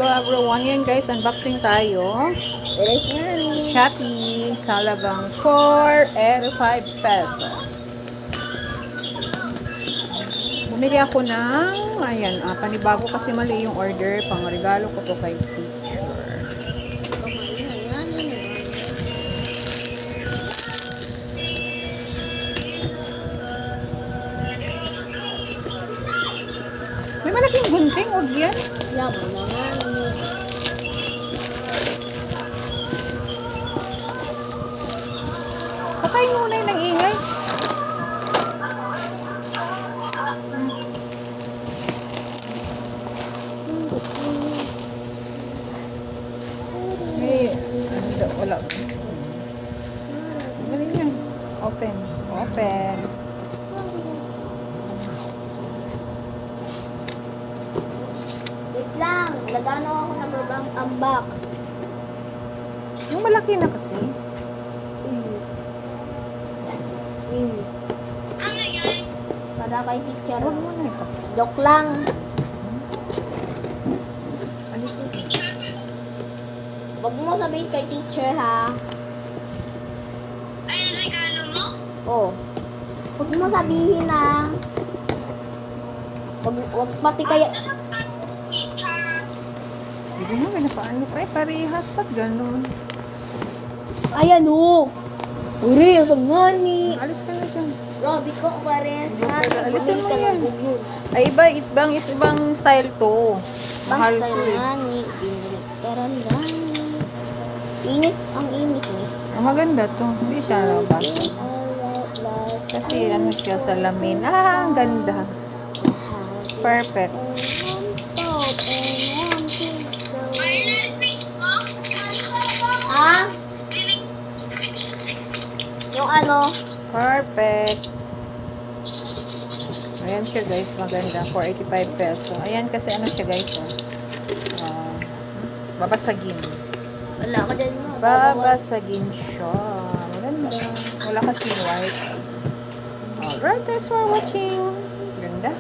Hello everyone, yan guys, unboxing tayo. Bilis nga ni. Shopee, sa halagang 485 peso. Bumili ako ng, ayan, panibago kasi mali yung order, pang regalo ko to kay teacher. May malaking gunting, huwag yan. Labo naman. Patayin muna yung nag-ingay. May, wala. Galing yan. Open. Open. Wait lang. Nagano ako nag-unbox. Yung malaki na kasi. Para kay teacher. Huwag mo na ito. Joke lang. Alis ito. Wag mo sabihin kay teacher ha. Ay, regalo mo? Oh. Wag mo sabihin na. Wag pati kaya. Teacher. Hindi mo, may napaano pa eh. Parehas pat ganun. Ayan o. Uri, asang nga ni. Alis ka na dyan. Grabe ko, parehas nga. Alisin mo Bumili ka yan. ng bugod. Ay, ibang style to. Mahal Basta to eh. nga ni. Taran lang. Init, ang init ni. Ang maganda to. Hindi siya nabasa. Alright, last. Kasi ano siya sa lamin. Ah, ang ganda. Perfect. Stop and one, two, so. Ay, Netflix mo? Ah? Yung ano? Perfect. Ayan siya guys. Maganda. 485 peso. Ayan kasi ano siya guys. Babasagin. Wala ka dyan mo. Babasagin siya. Maganda. Wala kasi white. Alright, thanks for watching. Ganda.